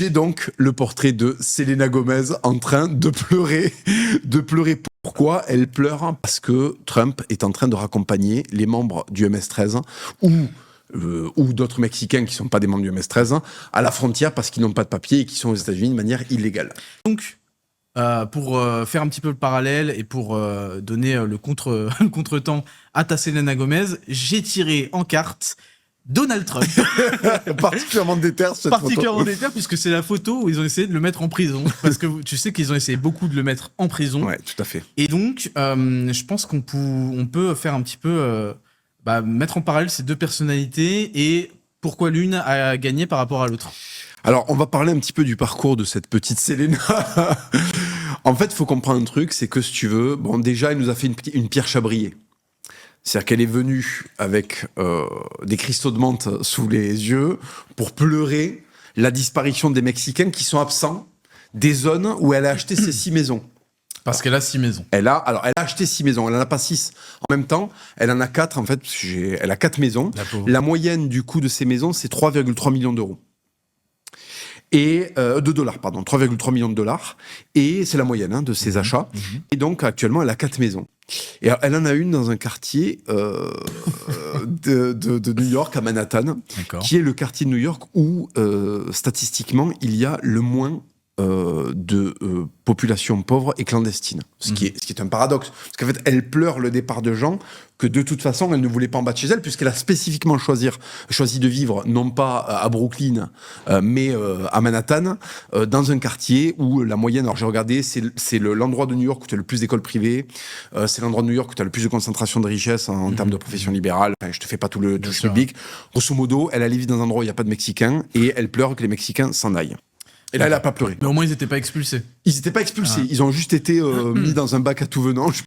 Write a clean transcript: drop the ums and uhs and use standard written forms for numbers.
J'ai donc le portrait de Selena Gomez en train de pleurer. De pleurer. Pourquoi elle pleure? Parce que Trump est en train de raccompagner les membres du MS-13 ou d'autres Mexicains qui ne sont pas des membres du MS-13 à la frontière parce qu'ils n'ont pas de papier et qui sont aux États-Unis de manière illégale. Donc, pour faire un petit peu le parallèle et pour donner le contretemps à ta Selena Gomez, j'ai tiré en carte Donald Trump. Particulièrement déter cette Particulièrement photo. déter puisque c'est la photo où ils ont essayé de le mettre en prison. Parce que tu sais qu'ils ont essayé beaucoup de le mettre en prison. Ouais, tout à fait. Et donc, je pense qu'on peut faire un petit peu... mettre en parallèle ces deux personnalités et pourquoi l'une a gagné par rapport à l'autre. Alors, on va parler un petit peu du parcours de cette petite Selena. En fait, il faut comprendre un truc, c'est que si tu veux, bon, déjà, elle nous a fait une Pierre Chabrier. C'est-à-dire qu'elle est venue avec des cristaux de menthe sous les yeux pour pleurer la disparition des Mexicains qui sont absents des zones où elle a acheté ses 6 maisons. Parce qu'elle a 6 maisons. Elle a acheté 6 maisons, elle n'en a pas 6 en même temps, elle en a 4 en fait, elle a 4 maisons. La moyenne du coût de ces maisons, c'est 3,3 millions d'euros. Et de dollars, pardon, 3,3 millions de dollars. Et c'est la moyenne de ses achats. Et donc, actuellement, elle a 4 maisons. Et elle en a une dans un quartier de New York, à Manhattan, qui est le quartier de New York où, statistiquement, il y a le moins de population pauvre et clandestine. Ce qui est un paradoxe. Parce qu'en fait, elle pleure le départ de gens que de toute façon, elle ne voulait pas en bas de chez elle, puisqu'elle a spécifiquement choisi de vivre, non pas à Brooklyn, mais à Manhattan, dans un quartier où la moyenne, alors j'ai regardé, c'est l'endroit de New York où tu as le plus d'écoles privées, c'est l'endroit de New York où tu as le plus de concentration de richesse en termes de profession libérale. Enfin, je te fais pas tout le public. Grosso modo, elle allait vivre dans un endroit où il n'y a pas de Mexicains, et elle pleure que les Mexicains s'en aillent. Et là, elle n'a pas pleuré. Mais au moins, ils n'étaient pas expulsés. Ils n'étaient pas expulsés. Ils ont juste été mis dans un bac à tout venant. Je